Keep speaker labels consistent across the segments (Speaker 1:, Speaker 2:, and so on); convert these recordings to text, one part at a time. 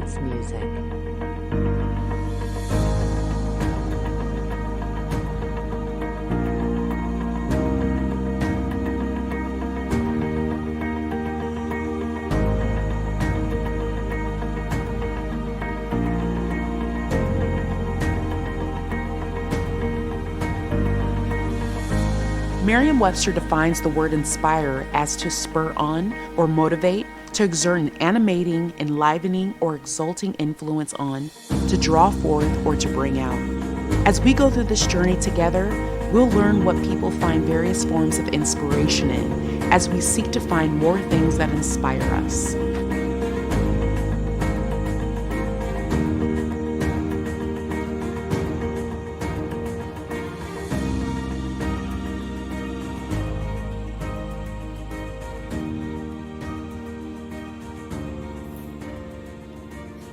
Speaker 1: Jazz Music. Merriam-Webster defines the word inspire as to spur on or motivate, to exert an animating, enlivening, or exalting influence on, to draw forth, or to bring out. As we go through this journey together, we'll learn what people find various forms of inspiration in as we seek to find more things that inspire us.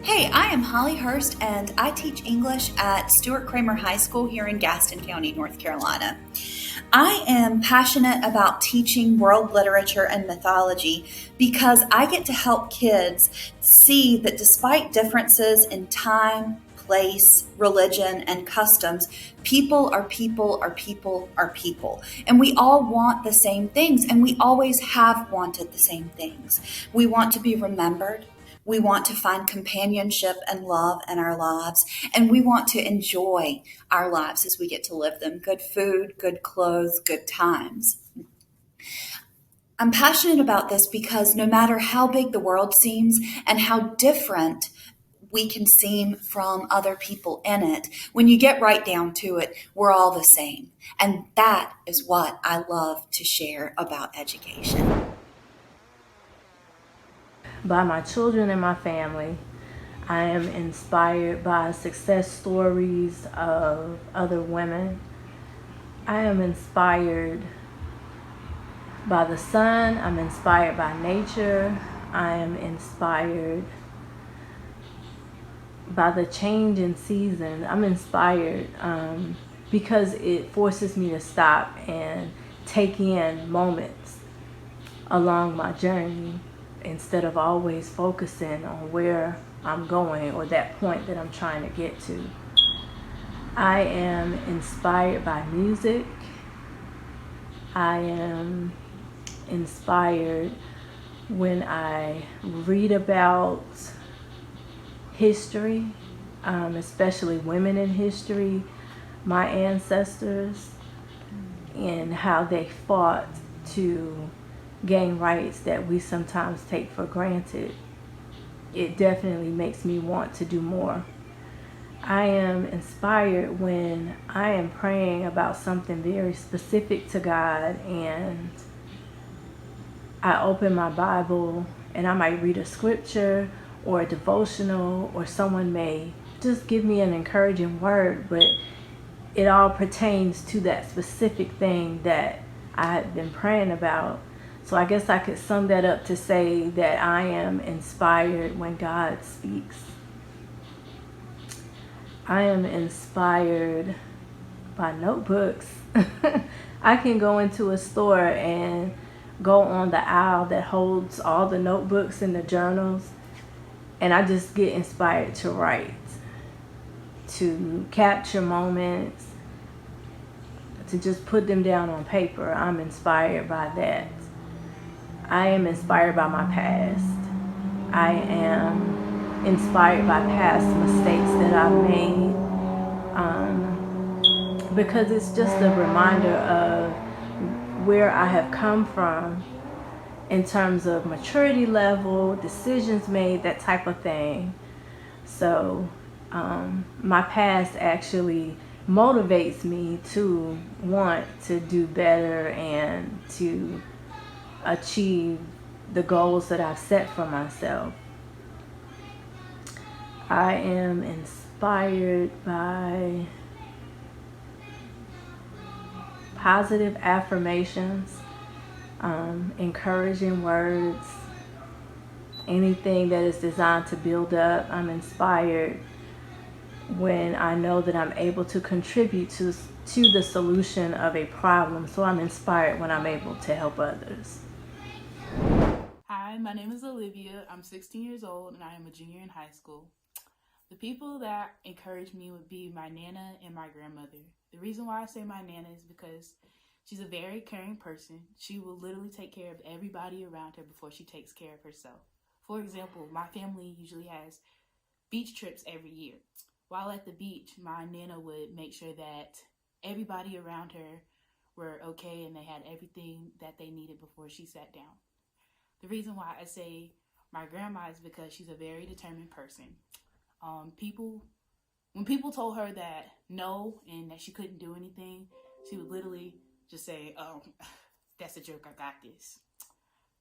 Speaker 2: Hey, I am Holly Hurst, and I teach English at Stuart Cramer High School here in Gaston County, North Carolina. I am passionate about teaching world literature and mythology because I get to help kids see that despite differences in time, place, religion, and customs, people are people are people are people. And we all want the same things, and we always have wanted the same things. We want to be remembered. We want to find companionship and love in our lives, and we want to enjoy our lives as we get to live them. Good food, good clothes, good times. I'm passionate about this because no matter how big the world seems and how different we can seem from other people in it, when you get right down to it, we're all the same. And that is what I love to share about education.
Speaker 3: By my children and my family. I am inspired by success stories of other women. I am inspired by the sun. I'm inspired by nature. I am inspired by the change in season. I'm inspired because it forces me to stop and take in moments along my journey, instead of always focusing on where I'm going or that point that I'm trying to get to. I am inspired by music. I am inspired when I read about history, especially women in history, my ancestors, and how they fought to gain rights that we sometimes take for granted. It definitely makes me want to do more. I am inspired when I am praying about something very specific to God, and I open my Bible and I might read a scripture or a devotional, or someone may just give me an encouraging word, but it all pertains to that specific thing that I had been praying about. So I guess I could sum that up to say that I am inspired when God speaks. I am inspired by notebooks. I can go into a store and go on the aisle that holds all the notebooks and the journals, and I just get inspired to write, to capture moments, to just put them down on paper. I'm inspired by that. I am inspired by my past. I am inspired by past mistakes that I've made, because it's just a reminder of where I have come from in terms of maturity level, decisions made, that type of thing. So my past actually motivates me to want to do better and to achieve the goals that I've set for myself. I am inspired by positive affirmations, encouraging words, anything that is designed to build up. I'm inspired when I know that I'm able to contribute to the solution of a problem. So I'm inspired when I'm able to help others.
Speaker 4: Hi, Hi, my name is Olivia. I'm 16 years old and I am a junior in high school. The people that encourage me would be my Nana and my grandmother. The reason why I say my Nana is because she's a very caring person. She will literally take care of everybody around her before she takes care of herself. For example, my family usually has beach trips every year. While at the beach, my Nana would make sure that everybody around her were okay and they had everything that they needed before she sat down. The reason why I say my grandma is because she's a very determined person. When people told her that no and that she couldn't do anything, she would literally just say, "Oh, that's a joke. I got this."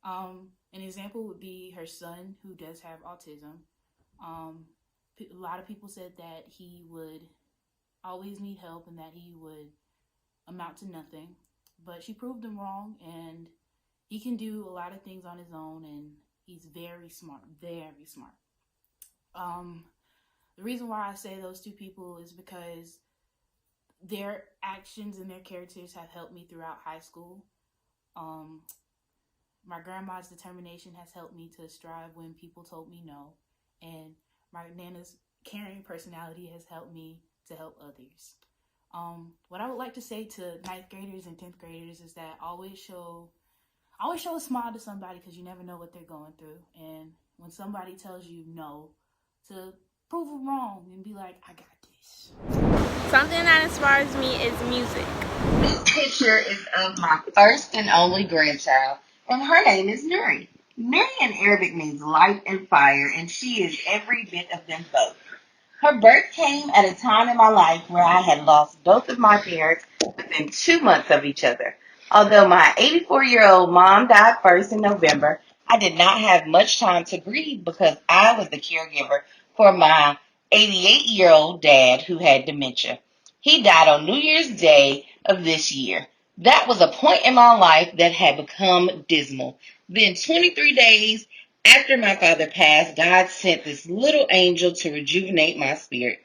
Speaker 4: An example would be her son, who does have autism. A lot of people said that he would always need help and that he would amount to nothing, but she proved them wrong, and he can do a lot of things on his own, and he's very smart, very smart. The reason why I say those two people is because their actions and their characters have helped me throughout high school. My grandma's determination has helped me to strive when people told me no, and my Nana's caring personality has helped me to help others. What I would like to say to 9th graders and 10th graders is that always show a smile to somebody, because you never know what they're going through. And when somebody tells you no, to prove them wrong and be like, "I got this."
Speaker 5: Something that inspires me is music.
Speaker 6: This picture is of my first and only grandchild, and her name is Nuri. Nuri in Arabic means light and fire, and she is every bit of them both. Her birth came at a time in my life where I had lost both of my parents within 2 months of each other. Although my 84-year-old mom died first in November, I did not have much time to grieve because I was the caregiver for my 88-year-old dad who had dementia. He died on New Year's Day of this year. That was a point in my life that had become dismal. Then 23 days after my father passed, God sent this little angel to rejuvenate my spirit.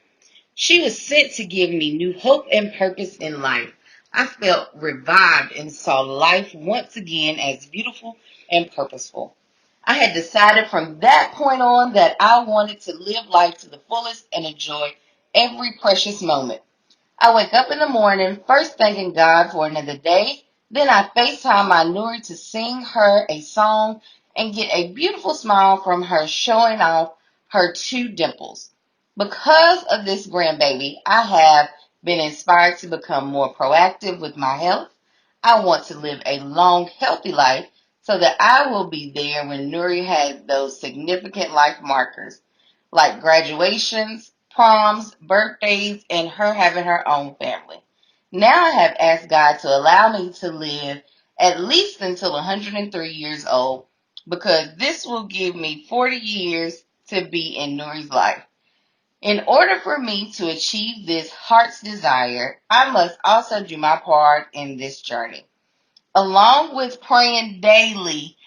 Speaker 6: She was sent to give me new hope and purpose in life. I felt revived and saw life once again as beautiful and purposeful. I had decided from that point on that I wanted to live life to the fullest and enjoy every precious moment. I wake up in the morning, first thanking God for another day. Then I FaceTime my Nuri to sing her a song and get a beautiful smile from her, showing off her two dimples. Because of this grandbaby, I have been inspired to become more proactive with my health. I want to live a long, healthy life so that I will be there when Nuri has those significant life markers like graduations, proms, birthdays, and her having her own family. Now I have asked God to allow me to live at least until 103 years old, because this will give me 40 years to be in Nuri's life. In order for me to achieve this heart's desire, I must also do my part in this journey. Along with praying daily,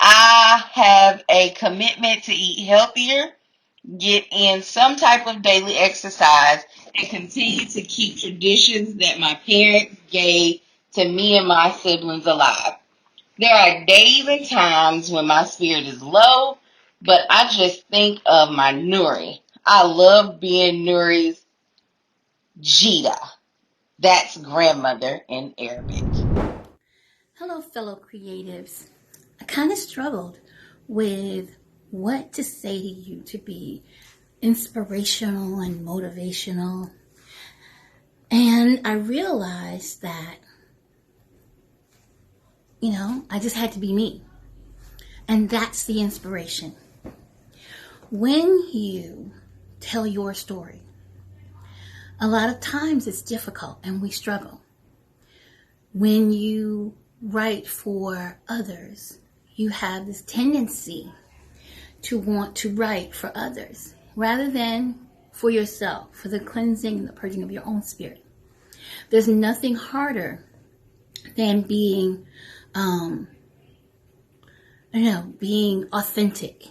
Speaker 6: I have a commitment to eat healthier, get in some type of daily exercise, and continue to keep traditions that my parents gave to me and my siblings alive. There are days and times when my spirit is low, but I just think of my Nuri. I love being Nuri's Jida. That's grandmother in Arabic.
Speaker 7: Hello, fellow creatives. I kind of struggled with what to say to you to be inspirational and motivational. And I realized that, I just had to be me. And that's the inspiration. When you tell your story, a lot of times it's difficult and we struggle. When you write for others, you have this tendency to want to write for others rather than for yourself, for the cleansing and the purging of your own spirit. There's nothing harder than being authentic,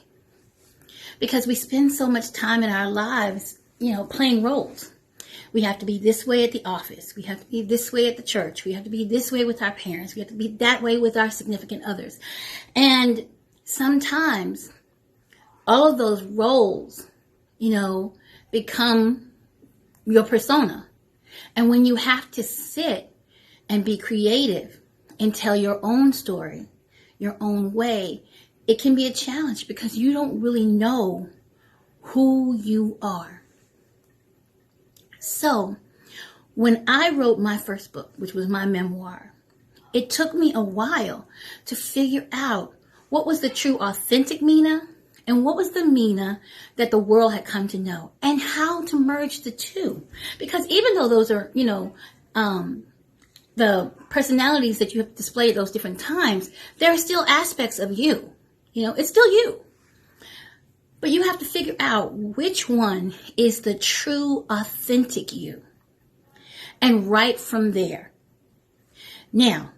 Speaker 7: because we spend so much time in our lives, playing roles. We have to be this way at the office. We have to be this way at the church. We have to be this way with our parents. We have to be that way with our significant others. And sometimes all of those roles, become your persona. And when you have to sit and be creative and tell your own story, your own way, it can be a challenge because you don't really know who you are. So, when I wrote my first book, which was my memoir, it took me a while to figure out what was the true authentic Mina and what was the Mina that the world had come to know, and how to merge the two. Because even though those are, the personalities that you have displayed at those different times, there are still aspects of you. It's still you. But you have to figure out which one is the true, authentic you, and write from there. Now,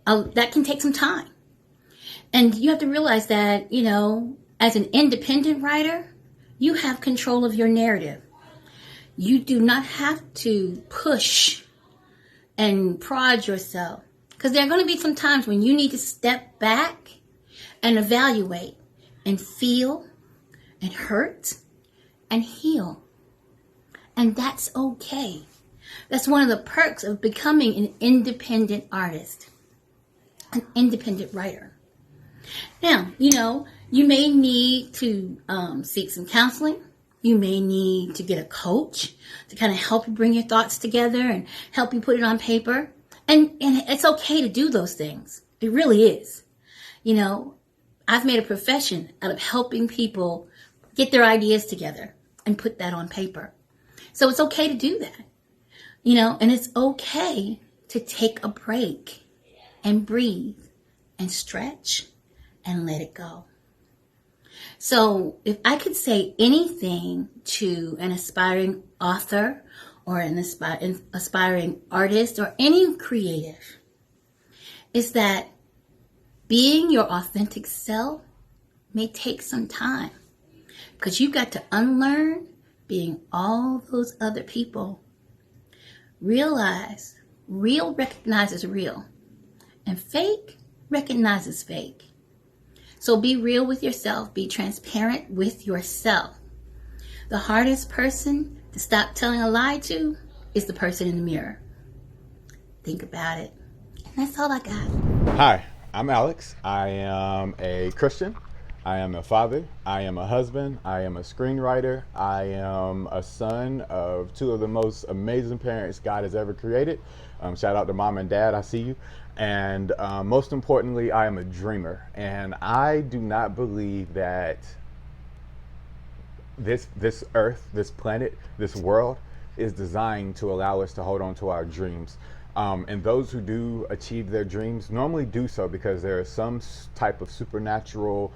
Speaker 7: that can take some time. And you have to realize that, as an independent writer, you have control of your narrative. You do not have to push and prod yourself, because there are going to be some times when you need to step back and evaluate and feel and hurt and heal. And that's okay. That's one of the perks of becoming an independent artist, an independent writer. Now, you may need to seek some counseling. You may need to get a coach to kind of help you bring your thoughts together and help you put it on paper. And it's okay to do those things. It really is. I've made a profession out of helping people get their ideas together and put that on paper. So it's okay to do that. And it's okay to take a break and breathe and stretch and let it go. So if I could say anything to an aspiring author or an aspiring artist or any creative, is that being your authentic self may take some time, because you've got to unlearn being all those other people. Realize real recognizes real, and fake recognizes fake. So be real with yourself. Be transparent with yourself. The hardest person to stop telling a lie to is the person in the mirror. Think about it. And that's all I got.
Speaker 8: Hi, I'm Alex. I am a Christian. I am a father. I am a husband. I am a screenwriter. I am a son of two of the most amazing parents God has ever created. Shout out to mom and dad. I see you. And most importantly, I am a dreamer. And I do not believe that this earth, this planet, this world is designed to allow us to hold on to our dreams. And those who do achieve their dreams normally do so because there is some type of supernatural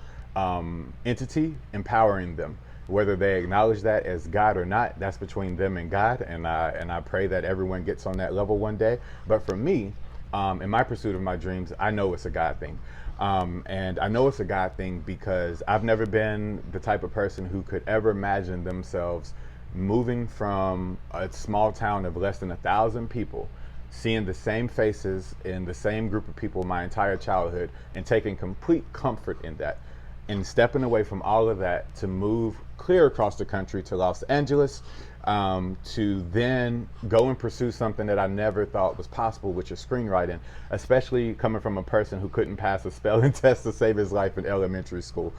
Speaker 8: entity empowering them. Whether they acknowledge that as God or not, that's between them and God. And I pray that everyone gets on that level one day. But for me, in my pursuit of my dreams, I know it's a God thing. And I know it's a God thing because I've never been the type of person who could ever imagine themselves moving from a small town of less than 1,000 people, seeing the same faces in the same group of people my entire childhood, and taking complete comfort in that, and stepping away from all of that to move clear across the country to Los Angeles, to then go and pursue something that I never thought was possible, which is screenwriting, especially coming from a person who couldn't pass a spelling test to save his life in elementary school.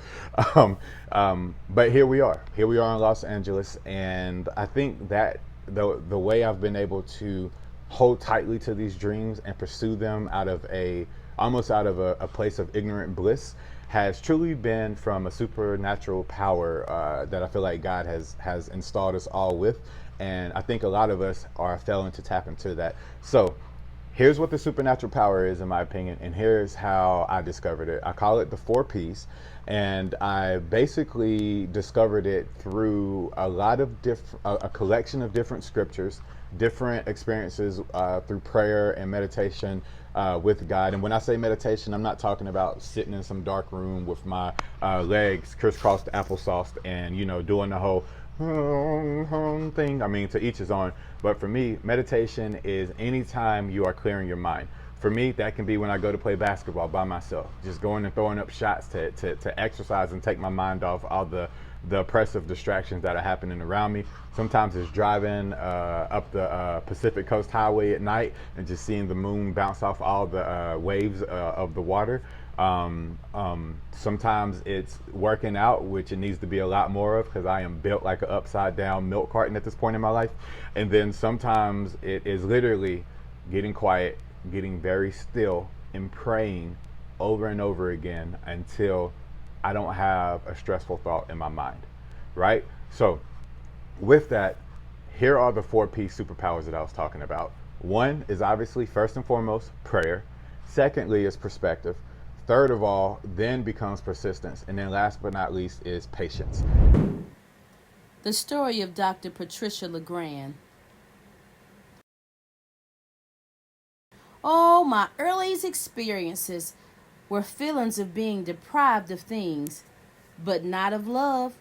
Speaker 8: But here we are in Los Angeles, and I think that the way I've been able to hold tightly to these dreams and pursue them almost out of a place of ignorant bliss has truly been from a supernatural power that I feel like God has installed us all with. And I think a lot of us are failing to tap into that. So here's what the supernatural power is, in my opinion, and here's how I discovered it. I call it the 4 Ps, and I basically discovered it through a collection of different scriptures, different experiences through prayer and meditation with God. And when I say meditation, I'm not talking about sitting in some dark room with my legs crisscrossed applesauce and doing the whole thing. I mean, to each his own. But for me, meditation is anytime you are clearing your mind. For me, that can be when I go to play basketball by myself, just going and throwing up shots to exercise and take my mind off all the oppressive distractions that are happening around me. Sometimes it's driving up the Pacific Coast Highway at night and just seeing the moon bounce off all the waves of the water. Sometimes it's working out, which it needs to be a lot more of because I am built like an upside down milk carton at this point in my life. And then sometimes it is literally getting quiet, getting very still, and praying over and over again until I don't have a stressful thought in my mind, right? So with that, here are the 4P superpowers that I was talking about. One is obviously, first and foremost, prayer. Secondly is perspective. Third of all, then becomes persistence. And then last but not least is patience.
Speaker 9: The story of Dr. Patricia LeGrand. Oh, my earliest experiences were feelings of being deprived of things, but not of love.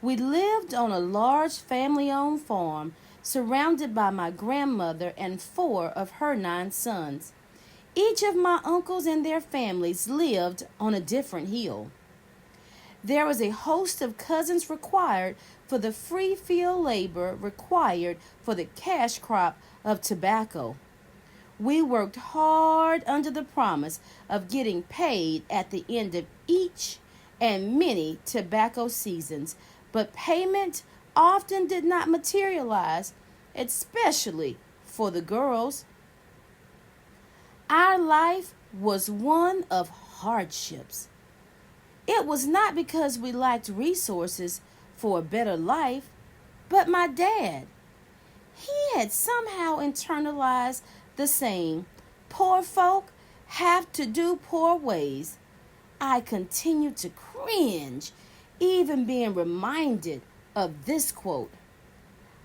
Speaker 9: We lived on a large family-owned farm surrounded by my grandmother and 4 of her 9 sons. Each of my uncles and their families lived on a different hill. There was a host of cousins required for the free field labor required for the cash crop of tobacco. We worked hard under the promise of getting paid at the end of each and many tobacco seasons, but payment often did not materialize, especially for the girls. Our life was one of hardships. It was not because we lacked resources for a better life, but my dad. He had somehow internalized the saying, poor folk have to do poor ways. I continued to cringe, even being reminded of this quote.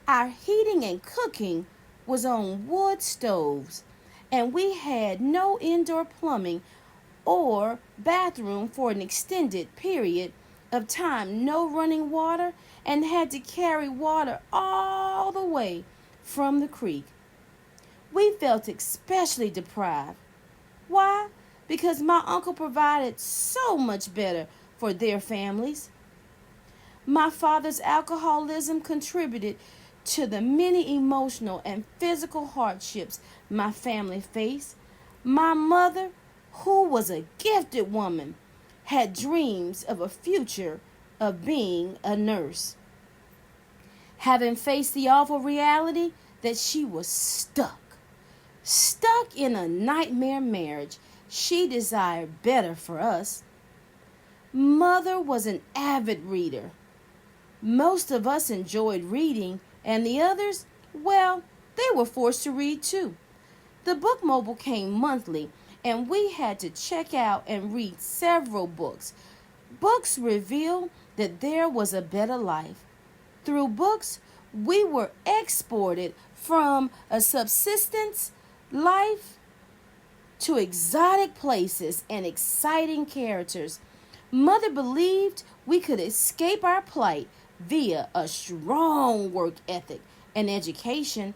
Speaker 9: Our heating and cooking was on wood stoves, and we had no indoor plumbing or bathroom for an extended period of time, no running water, and had to carry water all the way from the creek. We felt especially deprived. Why? Because my uncle provided so much better for their families. My father's alcoholism contributed to the many emotional and physical hardships my family faced. My mother, who was a gifted woman, had dreams of a future of being a nurse. Having faced the awful reality that she was stuck in a nightmare marriage, she desired better for us. Mother was an avid reader. Most of us enjoyed reading, and the others, well, they were forced to read too. The book mobile came monthly, and we had to check out and read several books. Books revealed that there was a better life. Through books, we were exported from a subsistence life to exotic places and exciting characters. Mother believed we could escape our plight via a strong work ethic and education.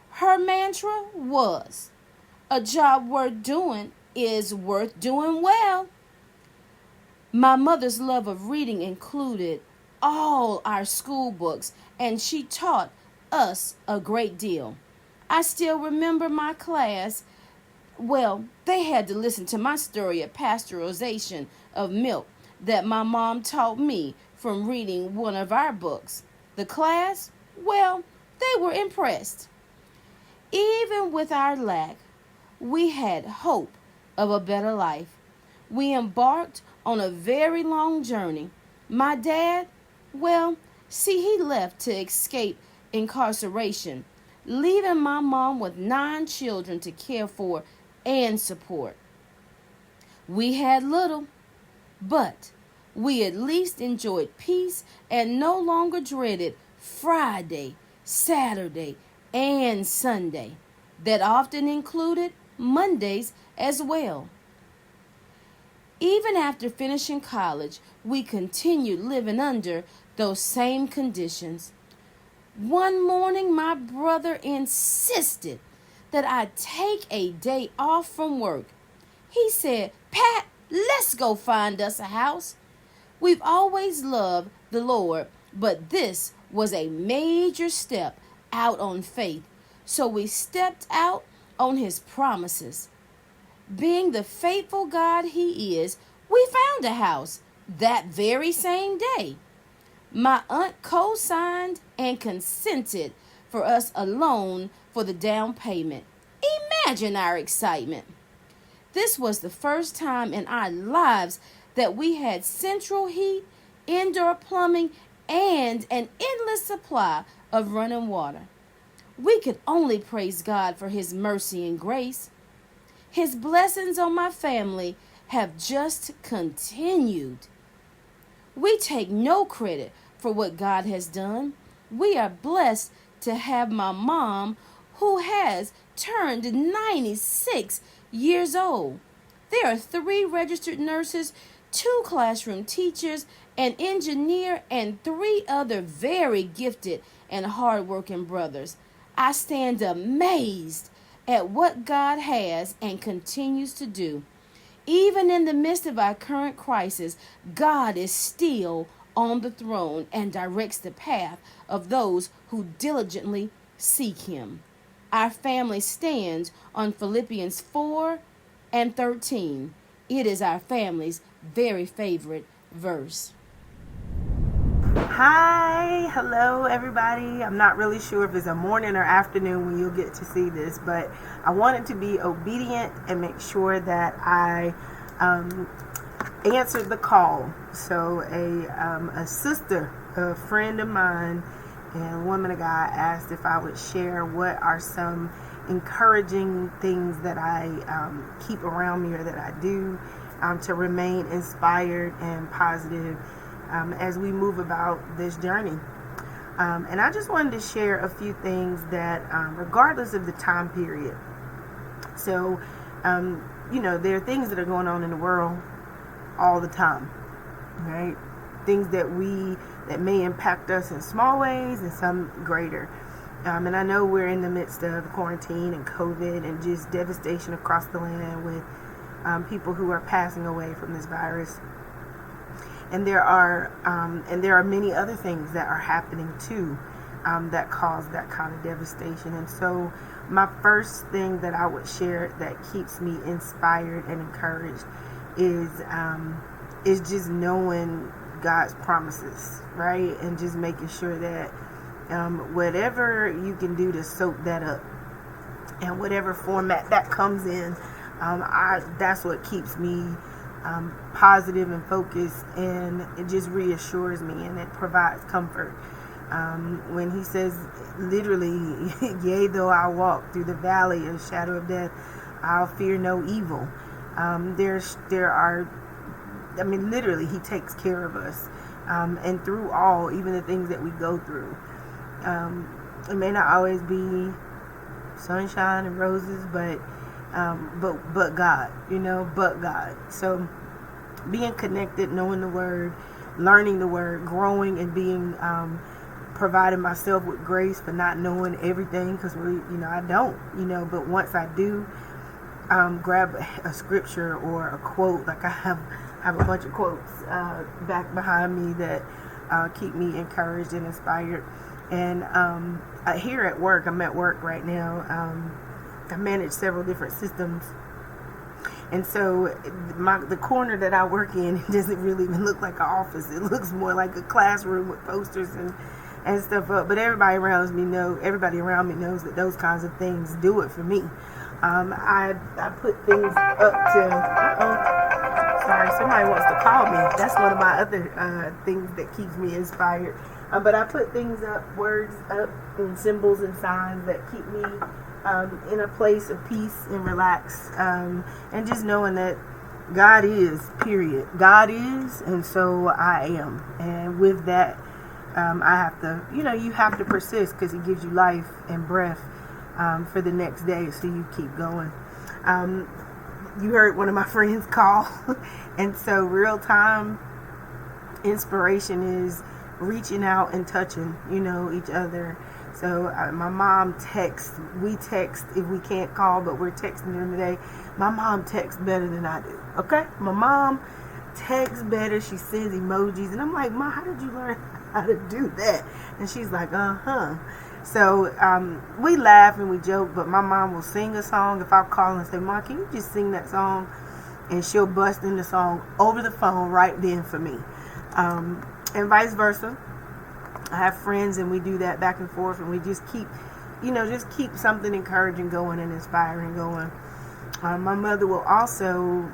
Speaker 9: Her mantra was, a job worth doing is worth doing well. My mother's love of reading included all our school books, and she taught us a great deal. I still remember my class. Well, they had to listen to my story of pasteurization of milk that my mom taught me from reading one of our books. The class, well, they were impressed. Even with our lack, we had hope of a better life. We embarked on a very long journey. My dad, well, see, he left to escape incarceration, leaving my mom with 9 children to care for and support. We had little, but we at least enjoyed peace and no longer dreaded Friday, Saturday, and Sunday. That often included Mondays as well. Even after finishing college, we continued living under those same conditions. One morning, my brother insisted that I take a day off from work. He said, "Pat, let's go find us a house." We've always loved the Lord, but this was a major step out on faith. So we stepped out on his promises. Being the faithful God he is, we found a house that very same day. My aunt co-signed and consented for us a loan for the down payment. Imagine our excitement. This was the first time in our lives that we had central heat, indoor plumbing, and an endless supply of running water. We could only praise God for his mercy and grace. His blessings on my family have just continued. We take no credit for what God has done. We are blessed to have my mom, who has turned 96 years old. There are 3 registered nurses, 2 classroom teachers, an engineer, and 3 other very gifted and hardworking brothers. I stand amazed at what God has and continues to do. Even in the midst of our current crisis, God is still on the throne and directs the path of those who diligently seek him. Our family stands on Philippians 4:13. It is our family's very favorite verse.
Speaker 10: Hi, hello everybody. I'm not really sure if it's a morning or afternoon when you'll get to see this, but I wanted to be obedient and make sure that I answered the call. So a sister, a friend of mine and woman of God asked if I would share what are some encouraging things that I keep around me or that I do to remain inspired and positive as we move about this journey. And I just wanted to share a few things that regardless of the time period. So, there are things that are going on in the world all the time, right? Things that may impact us in small ways and some greater. And I know we're in the midst of quarantine and COVID and just devastation across the land with people who are passing away from this virus. And there are many other things that are happening too that cause that kind of devastation. And so my first thing that I would share that keeps me inspired and encouraged is just knowing God's promises, right? And just making sure that whatever you can do to soak that up and whatever format that comes in, that's what keeps me positive and focused, and it just reassures me and it provides comfort. When he says literally, yea, though I walk through the valley of shadow of death, I'll fear no evil. Literally he takes care of us. And through all, even the things that we go through, it may not always be sunshine and roses, but God, but God. So being connected, knowing the word, learning the word, growing and being providing myself with grace for not knowing everything, because I don't, but once I do grab a scripture or a quote, like I have a bunch of quotes back behind me that keep me encouraged and inspired. And here at work, I'm at work right now. I manage several different systems, and so the corner that I work in doesn't really even look like an office. It looks more like a classroom with posters and stuff up. But everybody around me knows that those kinds of things do it for me. I put things up to. Sorry, somebody wants to call me. That's one of my other things that keeps me inspired. But I put things up, words up, and symbols and signs that keep me in a place of peace and relax, and just knowing that God is, period. God is, and so I am. And with that, I have to, you have to persist, because he gives you life and breath for the next day, so you keep going. You heard one of my friends call, and so real time inspiration is reaching out and touching, each other. So my mom texts. We text if we can't call, but we're texting during the day. My mom texts better than I do. Okay, my mom texts better. She sends emojis, and I'm like, "Ma, how did you learn how to do that?" And she's like, So we laugh and we joke, but my mom will sing a song. If I call and say, "Mom, can you just sing that song?" And she'll bust in the song over the phone right then for me, and vice versa. I have friends, and we do that back and forth, and we just keep something encouraging going and inspiring going. My mother will also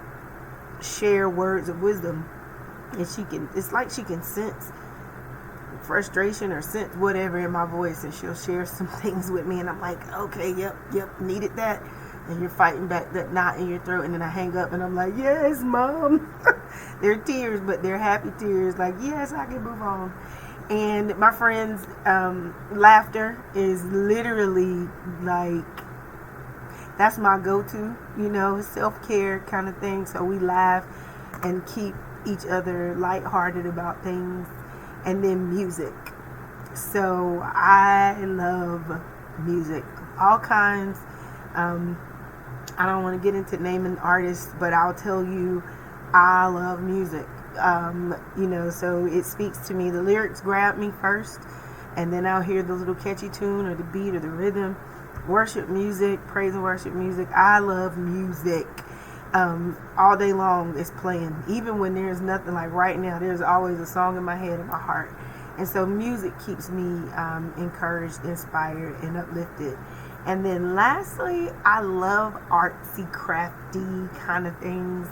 Speaker 10: share words of wisdom, and it's like she can sense frustration or sense whatever in my voice, and she'll share some things with me, and I'm like, okay, yep, needed that. And you're fighting back that knot in your throat, and then I hang up, and I'm like, yes, Mom. They're tears, but they're happy tears, like, yes, I can move on. And my friends' laughter is literally like, that's my go-to, self-care kind of thing. So we laugh and keep each other lighthearted about things. And then music. So I love music, all kinds. I don't want to get into naming artists, but I'll tell you, I love music. So it speaks to me. The lyrics grab me first, and then I'll hear the little catchy tune or the beat or the rhythm. Worship music, praise and worship music. I love music. All day long it's playing. Even when there's nothing, like right now, there's always a song in my head and my heart. And so music keeps me encouraged, inspired, and uplifted. And then lastly, I love artsy, crafty kind of things.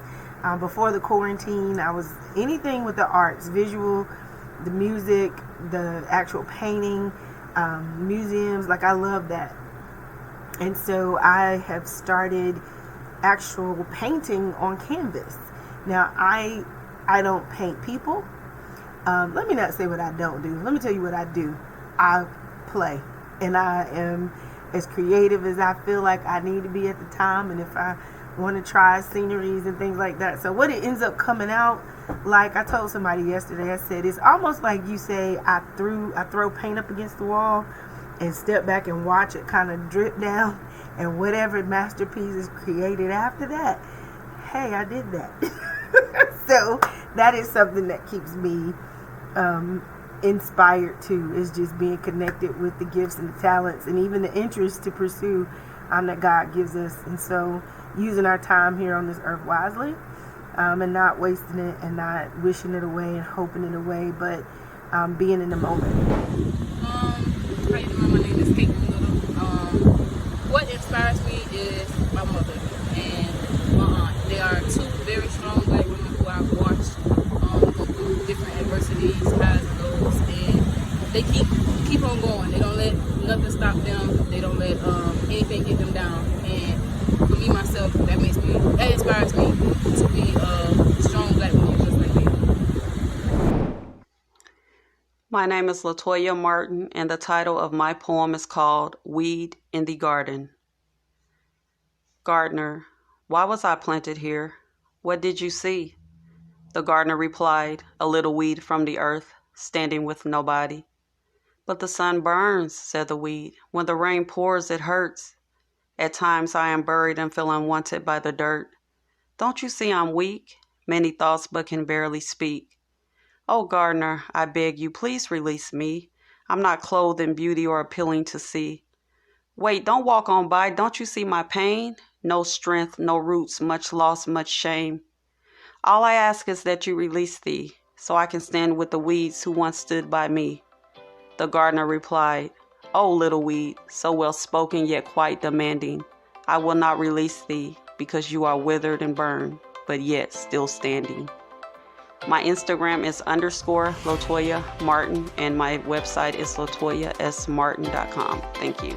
Speaker 10: Before the quarantine, I was anything with the arts, visual, the music, the actual painting, museums, like I love that. And so I have started actual painting on canvas. Now, I don't paint people. Let me not say what I don't do. Let me tell you what I do. I play. And I am as creative as I feel like I need to be at the time, and if I want to try sceneries and things like that. So what it ends up coming out, like I told somebody yesterday, I said, it's almost like you say I throw paint up against the wall and step back and watch it kind of drip down, and whatever masterpiece is created after that, hey, I did that. So that is something that keeps me inspired too, is just being connected with the gifts and the talents and even the interest to pursue that God gives us. And so using our time here on this earth wisely, and not wasting it and not wishing it away and hoping it away, but being in the moment.
Speaker 11: How you doing? My name is Kate Little. What inspires me is my mother and my aunt. They are two very strong black women who I've watched go through different adversities, highs and lows, and they keep on going. They don't let nothing stop them. They don't let anything get them down. And for me myself, that inspires me to be a strong black woman just like me.
Speaker 12: My name is Latoya Martin, and the title of my poem is called Weed in the Garden. Gardener, why was I planted here? What did you see? The gardener replied, a little weed from the earth, standing with nobody. But the sun burns, said the weed. When the rain pours, it hurts. At times I am buried and feel unwanted by the dirt. Don't you see I'm weak? Many thoughts but can barely speak. Oh, gardener, I beg you, please release me. I'm not clothed in beauty or appealing to see. Wait, don't walk on by. Don't you see my pain? No strength, no roots, much loss, much shame. All I ask is that you release thee, so I can stand with the weeds who once stood by me. The gardener replied, oh, little weed, so well spoken yet quite demanding. I will not release thee, because you are withered and burned, but yet still standing. My Instagram is _Latoya Martin, and my website is latoyasmartin.com. Thank you.